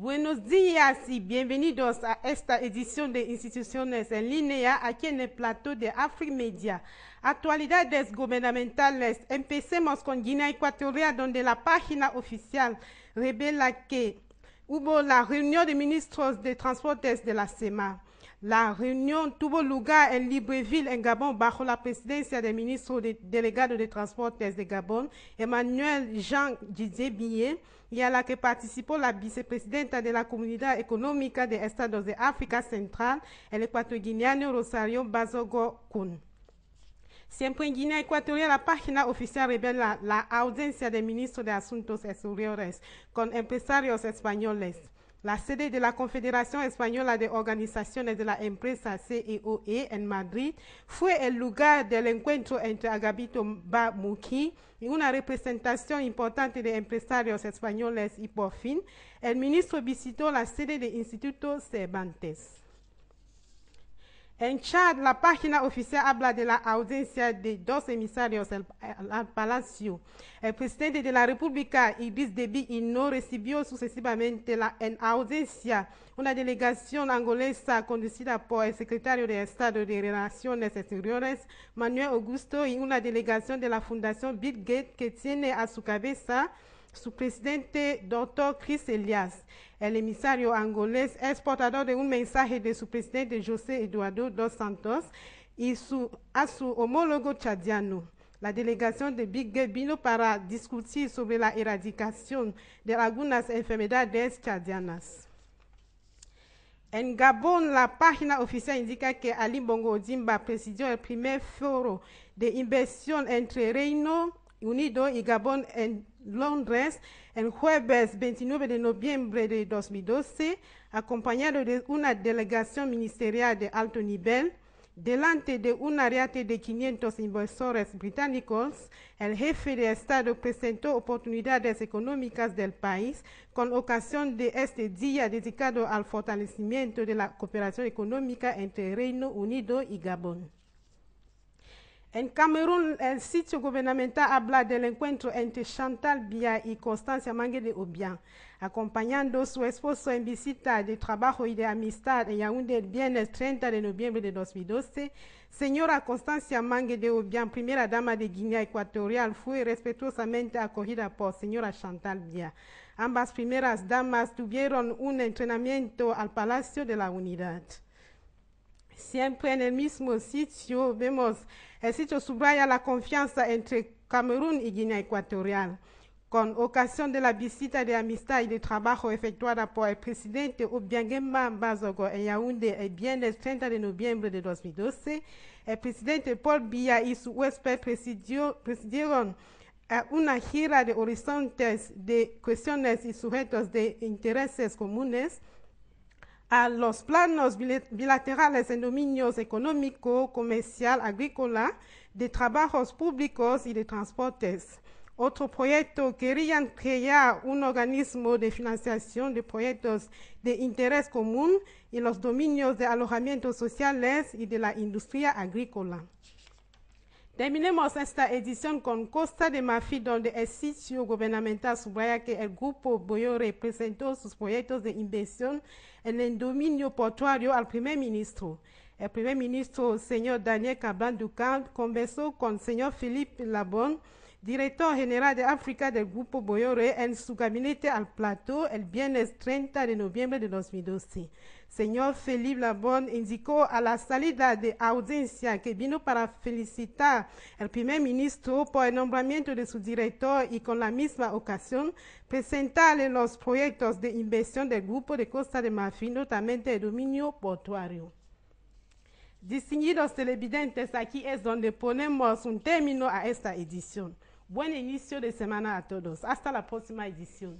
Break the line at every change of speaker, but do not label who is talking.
Buenos días y bienvenidos a esta edición de Instituciones en Línea aquí en el plató de Afrimedia. Actualidades gubernamentales. Empecemos con Guinea Ecuatorial, donde la página oficial revela que hubo la reunión de ministros de transportes de la SEMA. La reunión tuvo lugar en Libreville, en Gabón, bajo la presidencia del ministro delegado de Transportes de Gabón, Emmanuel Jean Didier, y a la que participó la vicepresidenta de la Comunidad Económica de Estados de África Central, el ecuatoguineano Rosario Bazogo Kun. Siempre en Guinea Ecuatorial, la página oficial revela la audiencia del ministro de Asuntos Exteriores con empresarios españoles. La sede de la Confederación Española de Organizaciones de la Empresa CEOE en Madrid fue el lugar del encuentro entre Agapito Bamuki y una representación importante de empresarios españoles y por fin el ministro visitó la sede del Instituto Cervantes. En Chad, la página oficial habla de la audiencia de dos emisarios al Palacio. El presidente de la República, Idriss Déby Itno, recibió sucesivamente en audiencia una delegación angolesa conducida por el secretario de Estado de Relaciones Exteriores, Manuel Augusto, y una delegación de la Fundación Bill Gates que tiene a su cabeza su presidente, Dr. Chris Elias. El emisario angolés es portador de un mensaje de su presidente José Eduardo dos Santos y a su homólogo chadiano. La delegación de Big Gate vino para discutir sobre la erradicación de algunas enfermedades chadianas. En Gabón, la página oficial indica que Ali Bongo Ondimba presidió el primer foro de inversión entre Reino Unido y Gabón en Londres el jueves 29 de noviembre de 2012, acompañado de una delegación ministerial de alto nivel. Delante de un ariete de 500 inversores británicos, el jefe de Estado presentó oportunidades económicas del país con ocasión de este día dedicado al fortalecimiento de la cooperación económica entre Reino Unido y Gabón. En Camerún, el sitio gubernamental habla del encuentro entre Chantal Biya y Constancia Mangue de Obiang, acompañando a su esposo en visita de trabajo y de amistad en Yaoundé el viernes 30 de noviembre de 2012. Señora Constancia Mangue de Obiang, primera dama de Guinea Ecuatorial, fue respetuosamente acogida por señora Chantal Biya. Ambas primeras damas tuvieron un entrenamiento al Palacio de la Unidad. Siempre en el mismo sitio, el sitio subraya la confianza entre Camerún y Guinea Ecuatorial. Con ocasión de la visita de amistad y de trabajo efectuada por el presidente Obiangema Bazogo en Yaoundé el viernes 30 de noviembre de 2012, el presidente Paul Biya y su huésped presidieron una gira de horizontes de cuestiones y sujetos de intereses comunes a los planos bilaterales en dominios económico, comercial, agrícola, de trabajos públicos y de transportes. Otro proyecto, querían crear un organismo de financiación de proyectos de interés común en los dominios de alojamientos sociales y de la industria agrícola. Terminemos esta edición con Costa de Marfil, donde el sitio gubernamental subraya que el grupo Boyore presentó sus proyectos de inversión en el dominio portuario al primer ministro. El primer ministro, señor Daniel Cablan-Ducan, conversó con señor Philippe Labonne, director general de África del grupo Boyore, en su gabinete al plató el viernes 30 de noviembre de 2012. Señor Philippe Labonne indicó a la salida de audiencia que vino para felicitar al primer ministro por el nombramiento de su director y con la misma ocasión presentarle los proyectos de inversión del grupo de Costa de Marfil, notablemente el dominio portuario. Distinguidos televidentes, aquí es donde ponemos un término a esta edición. Buen inicio de semana a todos. Hasta la próxima edición.